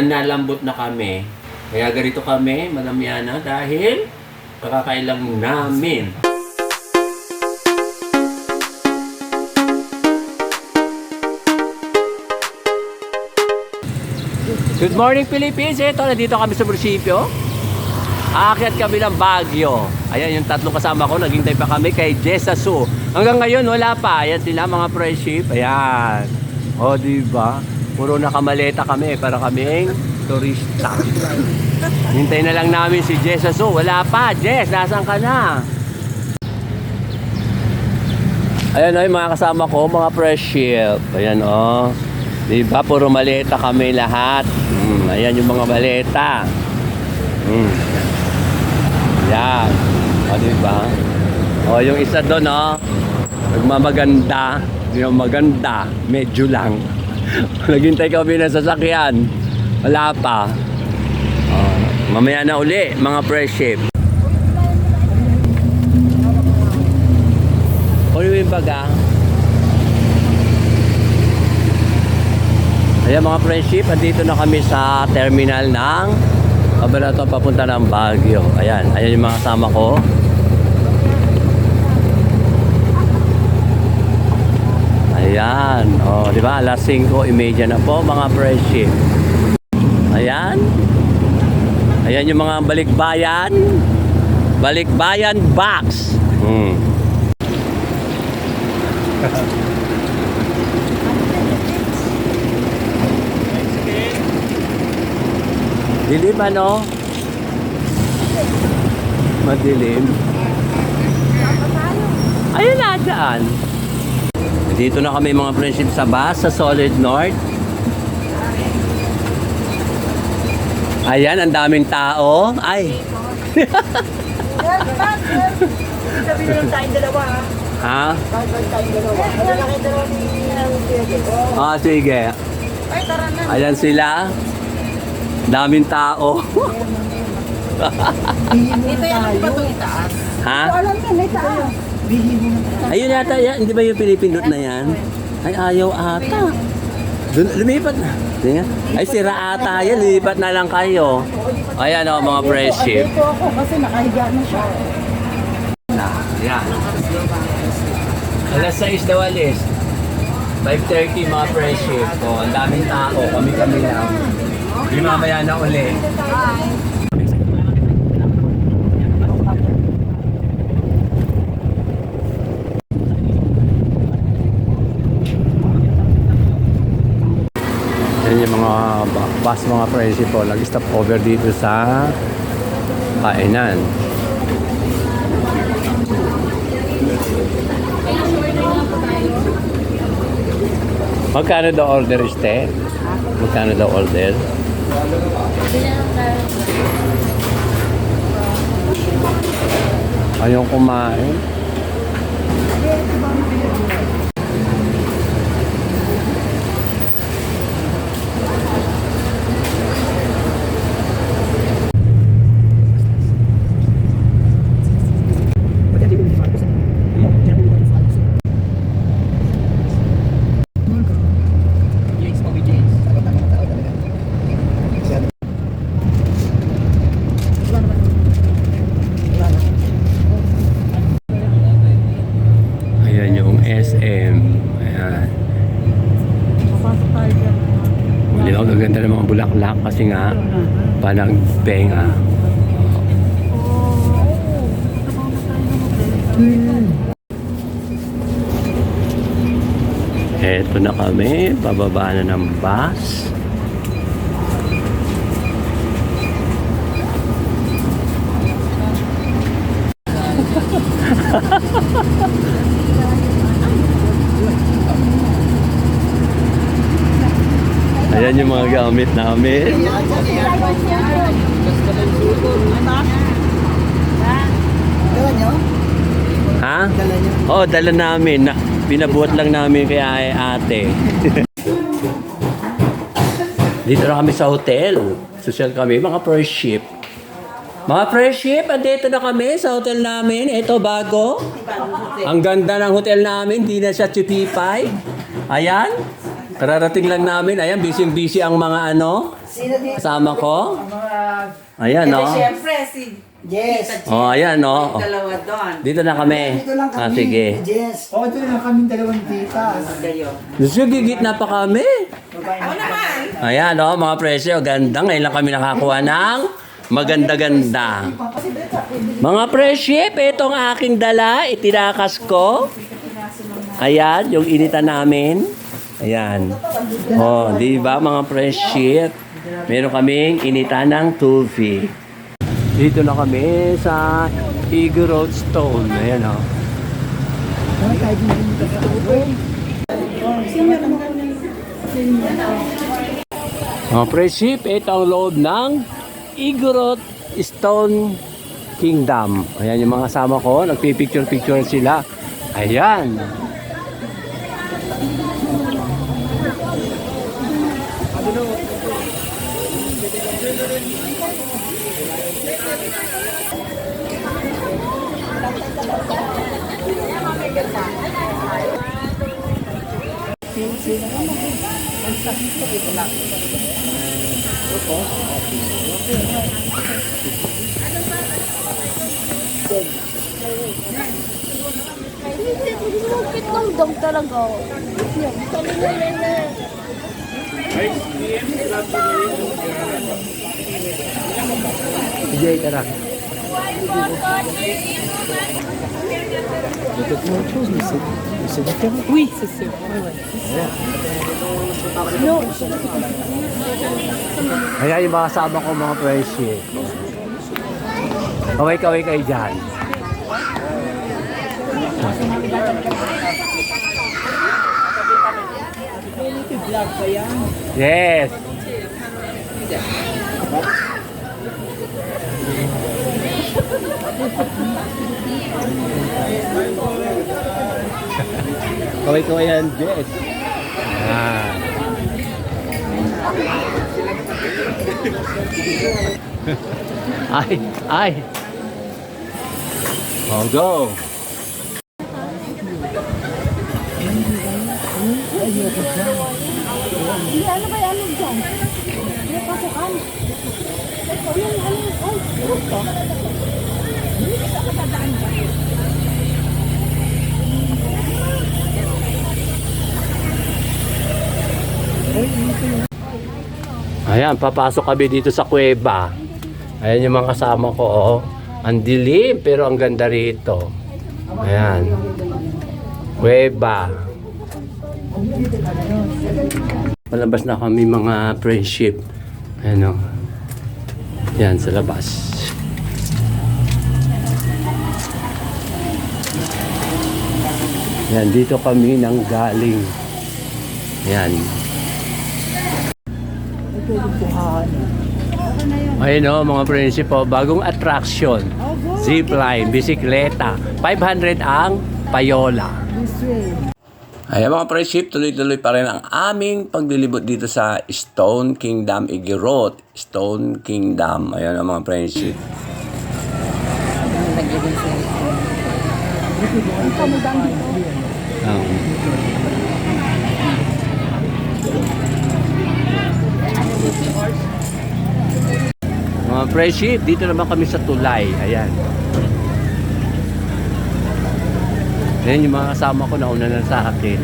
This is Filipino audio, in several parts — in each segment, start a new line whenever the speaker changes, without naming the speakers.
nanlalambot na kami. Kaya ganito kami, Madam Yana, dahil kakakailang namin. Good morning, Philippines! Ito, nandito kami sa munisipyo. Aakyat kami ng Baguio. Ayan, yung tatlong kasama ko, naghintay pa kami kay Jessa Su. Hanggang ngayon, wala pa. Ayan sila, mga friendship. Ayan. O, diba? Puro nakamaleta kami para kaming turista. Hintay na lang namin si Jessa Su. Wala pa. Jess, nasaan ka na? Ayan o, yung mga kasama ko, mga friendship. Ayan o. Diba? Puro maleta kami lahat. Ayan yung mga maleta. Yan. O, diba? O, yung isa doon, o. Nagmamaganda. Yung maganda. Medyo lang. Naghintay kami ng sasakyan. Wala pa. O, mamaya na uli, mga friendship. Ano yung baga? Ayan mga friendship, andito na kami sa terminal ng Cabanatuan papunta ng Baguio. Ayan, ayan yung mga kasama ko. Ayan, oh, di ba? Alas 5:30 na po mga friendship. Ayan. Ayan yung mga balikbayan. Balikbayan box. Dilim ano? Madilim. Ayun na dyan. Dito na kami mga friendship sa bus sa Solid North. Ayan, ang daming tao. Ay.
Sabi na lang tayong dalawa ha.
Ha?
Tayong dalawa. Ano na kayo dalawa ni
Ah, sige.
Ay, tara na.
Ayan sila. Daming tao.
Ito yung bato itaas.
Ha?
Alam na, may taas.
Ayun yata yan. Hindi ba yung pinipindot na yan? Ay, ayaw ata. Lumipat na. Tingnan. Ay, sira ata yan. Lumipat na lang kayo. Ayan o, mga friendship.
Dito ako kasi nakahiga na siya.
Yan. Alas 6 daw alis. 5:30 mga friendship. O, ang daming tao. Kami lang. Di mamaya na uli. Yan yung mga bus mga friendship po. Nag-stop over dito sa kainan. Magkano daw order este? Magkano daw order? Ayaw kumain. SM. Ayan.
Papasok tayo dyan.
Hindi ako gaganda ng mga bulaklak kasi nga panagpenga. Eto na kami, bababa na ng bus. Ayan yung mga gamit namin.
Dala nyo?
Ha?
Dala nyo?
Oo, dala namin. Pinabuhat lang namin kay ate. Dito na kami sa hotel. Social kami, mga first ship. Mga friendship, andito na kami sa hotel namin. Ito, bago. Ang ganda ng hotel namin. Hindi na siya chupipay. Ayan. Kararating lang namin. Ayan, busy-busy ang mga ano.
Sino dito?
Kasama ko.
Mga...
Ayan, no?
Siyempre, si
Yes.
Oh, ayan, no?
dalawa doon.
Dito na kami.
Dito lang kami.
Ah, sige.
Yes. Oo, dito lang kami dalawang tita.
Kayo.
Gusto gigit na pa kami.
Ako naman.
Ayan, no, mga presyo. Ganda. Ngayon lang kami nakakuha ng maganda-ganda. Mga presyo, ito ang aking dala. Itinakas ko. Ayan, yung inita namin. Ayan. Oh, di ba mga presyo? Meron kaming inita ng tufi. Dito na kami sa Eagle Road Stone. Ayan, oh. Mga pre-ship, ito ang loob ng Igorot Stone Kingdom. Ayan yung mga kasama ko, nagpipicture-picture sila. Ayan.
Lupit ng dog talaga. Yan, kanina.
Jay, tara.
Oui, c'est sûr.
Ayan yung mga kasama ko, mga pre-ship. Kaway-kaway kayo dyan. Yes. Kaway-kaway yan, Jess. Ah. Ay, ay. Oh, go.
Hindi, ano ba yan dyan? May pasukan. Yung ano, ay, hirap ka.
Ayan, papasok kami dito sa kuweba. Ayan yung mga kasama ko, oh. Ang dilim, pero ang ganda rito. Ayan. Kuweba. Palabas na kami mga friendship. Ayan, oh. Yan, sa labas. Yan, dito kami nang galing. Yan. Ayun o, mga friendship po, bagong attraction. Zipline, bisikleta. 500 ang payola. Ayan mga friendship, tuloy-tuloy pa rin ang aming paglilibot dito sa Stone Kingdom, Igorot. Stone Kingdom. Ayan ang mga friendship. Mga friendship, dito naman kami sa tulay. Ayan. Ayan yung mga kasama ko na una na sa akin.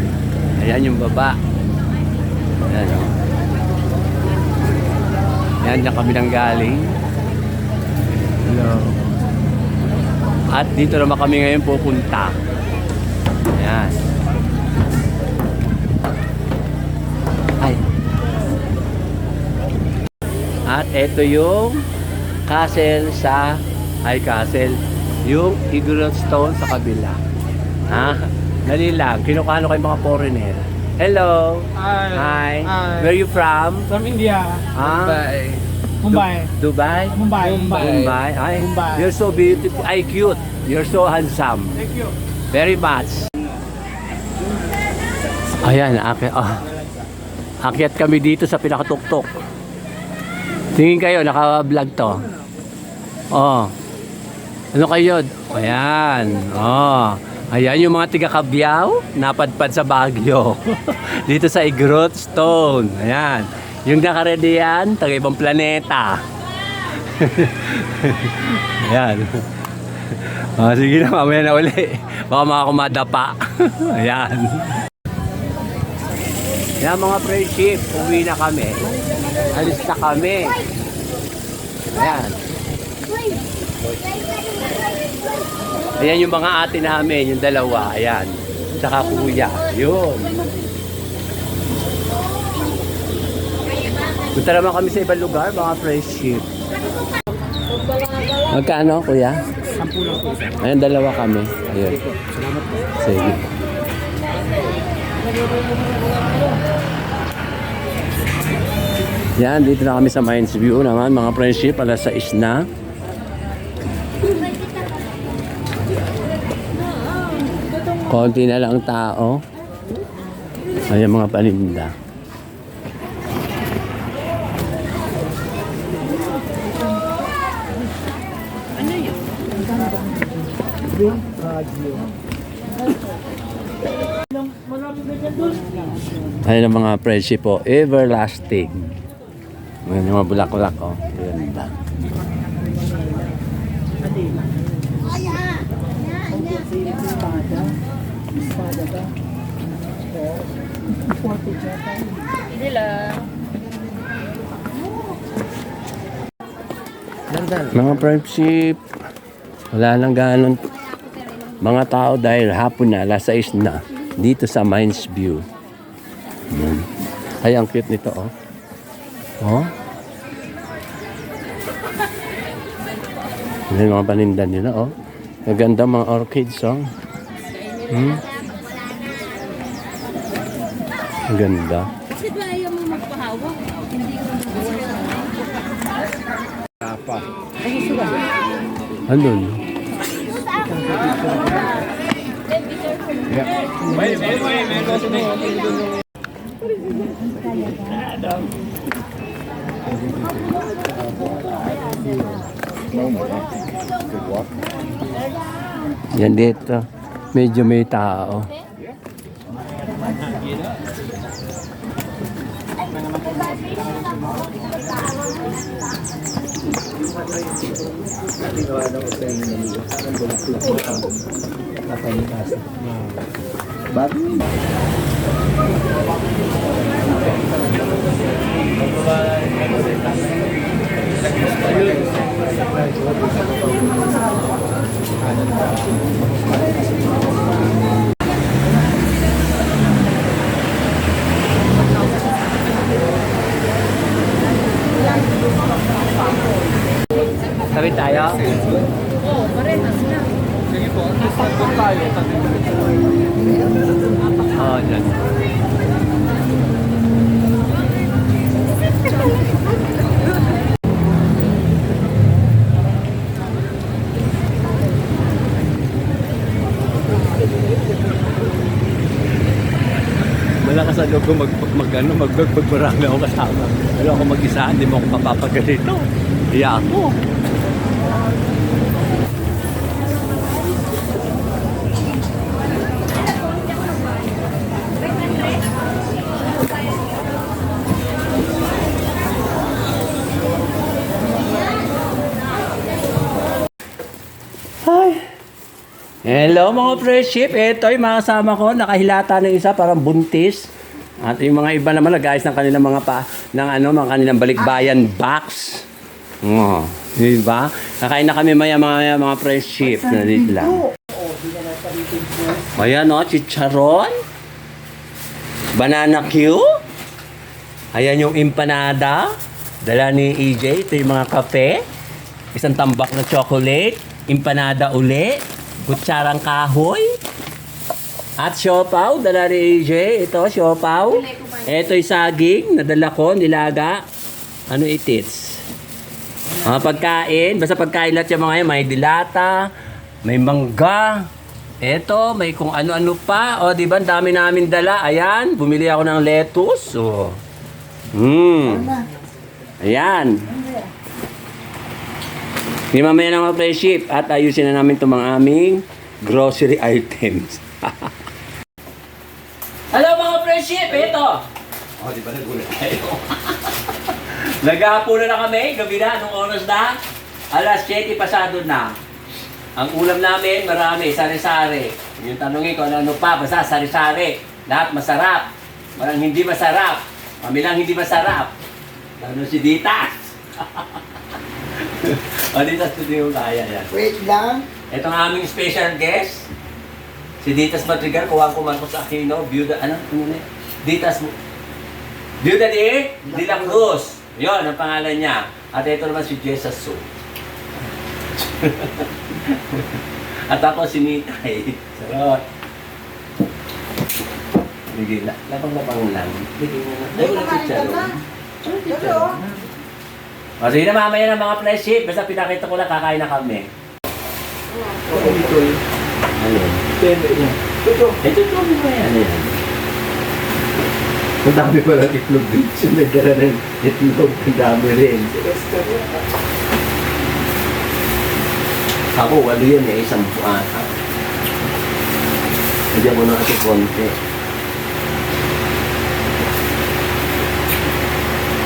Ayan yung baba. Ayan o. Ayan na kami nang galing. Hello. At dito naman kami ngayon pupunta. Ayan. Ay. At ito yung castle sa castle. Yung Igorot Stone sa kabila. Ha? Dali lang. Kinukano kayo mga foreigner. Hello.
Hi. Hi.
Where are you from?
From India. Mumbai.
Dubai? Mumbai. Ay,
Mumbai.
you're so beautiful. Ay, cute. You're so handsome.
Thank you.
Very much. Ayan, akyat kami dito sa pinakatuktok. Tingin kayo, naka-vlog to. Oh. Ano kayo? Ayan. Oh. Ayan yung mga tiga-Cabiao, napadpad sa Baguio. Dito sa Igrot Stone. Ayan. Yung nakaredy yan, taga ibang planeta. Ayan. Sige na, mamaya na uli. Baka makakumadapa. Ayan. Ayan mga friendship, uwi na kami. Alis na kami. Ayan. Ayan yung mga ate namin, yung dalawa. Ayan. Tsaka kuya. Yun. Punta naman kami sa ibang lugar, mga friendship. Magkano, kuya? 10 lang po isa. Ayan, dalawa kami. Ayun. Salamat po. Sige. Yan, dito na kami sa Mines View naman, mga friendship. Alas 6 na. Konti na lang tao. Ayan mga paninda. Ayan ang mga friendship po, everlasting. Ayan yung mga bulaklak, oh. Ganda. Mga friendship, wala nang ganon mga tao dahil hapon na, alas 6 na, dito sa Mines View. Ay, ang cute nito, oh. Oh. Yan yung mga panindan nila, oh. Maganda mga orchids, oh. Ang ganda.
Kasi ba ayaw mo magpahawak? Hindi ko
Ano? Yan dito. Medyo may tao. Sabi tayo?
Oo, parehas na.
Oo, dyan. Malakas ang loob ko magmarami ako kasama. Pero ako mag-isa, hindi mo ako mapapagalito. Iya ako. Hello mga friendship, ito yung mga kasama ko, nakahilata ng isa parang buntis. At yung mga iba naman nag-ayos ng kanilang mga mga kanilang balikbayan box. Oh, di ba? Kakain na kami maya mga friendship na dito lang. Ayan o, chicharon. Banana Q. Ayan yung empanada. Dala ni EJ, ito yung mga kape. Isang tambak na chocolate. Empanada uli. Kutsarang kahoy. At siopaw, dala ni AJ. Ito, siopaw. Ito yung saging, nadala ko, nilaga. Ano itits? Mga pagkain. Basta pagkain lahat yung mga yan. May dilata, may mangga. Ito, may kung ano-ano pa. O, di ba? Dami namin dala. Ayan, bumili ako ng lettuce. O. Ayan. Hindi mamaya na mga friendship at ayusin na namin itong mga aming grocery items. Hello mga friendship, ito. Oh, di ba nagulat tayo? Naghahaponan na kami, gabi na, anong oras na? Alas 7 pasado na. Ang ulam namin, marami, sari-sari. Yung tanongin ko, ano pa, basta sari-sari. Lahat masarap. Walang hindi masarap. Kami lang hindi masarap. Ano si Ditas? O, Ditas, hindi mo kaya yan.
Wait lang.
Ito ang aming special guest. Si Ditas Madrigal, kuha ko Marcos Aquino, Viuda, ano na? Ditas mo. Viuda de la Cruz. Yun, ang pangalan niya. At ito naman si Jesus Su. At ako si Nitay. Sarot. Sige, lapang-lapang lang. Ay, wala si Charon. O, sige na mamaya ng mga friendship. Basta pinakita ko lang, kakain na kami. Ano yun? Ito mo yan. Ano yan? Ang dami pala itlog dito. Nagdala ng itlog. Ang dami rin. Ako, walo yan eh. Isang buwan. Nagyan ko na ito konti.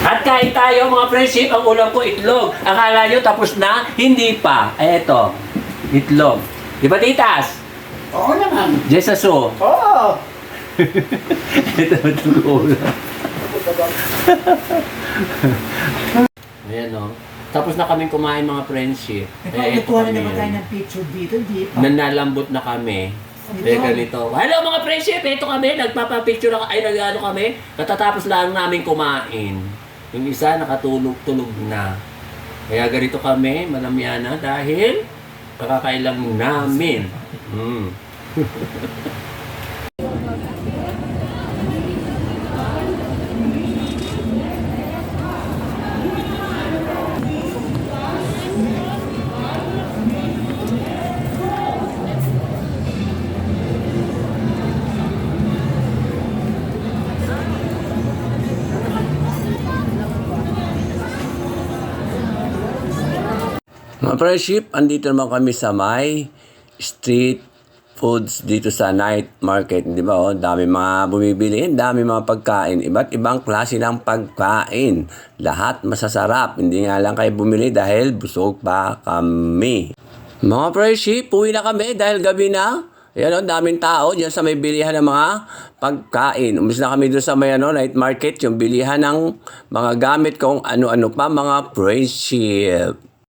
At kain tayo mga friendship. Ang ulam ko itlog. Akala nyo tapos na? Hindi pa. Eto. Itlog. Di ba, Titas?
Oo naman.
Jesaso.
Oo.
Ito ba itong ulam? Ayan o. Tapos na kaming kumain mga friendship.
Nagpapatuwa na naman tayo ng picture dito, di pa.
Nanalambot na kami. Teka nito. Hello mga friendship! Ito kami. Nagpapapicture na ay nag-ano kami. Katatapos lang namin kumain. Yung isa nakatulog-tulog na. Kaya ganito kami, malamyana dahil kakakain lang namin. Mga friendship, andito naman kami sa may street foods dito sa night market. Di ba? Oh, dami mga bumibili, dami mga pagkain. Iba't ibang klase ng pagkain. Lahat masasarap. Hindi nga lang kayo bumili dahil busog pa kami. Mga friendship, uwi na kami dahil gabi na. Ayan o, daming tao dyan sa may bilihan ng mga pagkain. Umis na kami doon sa may night market, yung bilihan ng mga gamit kung ano-ano pa, mga friendship.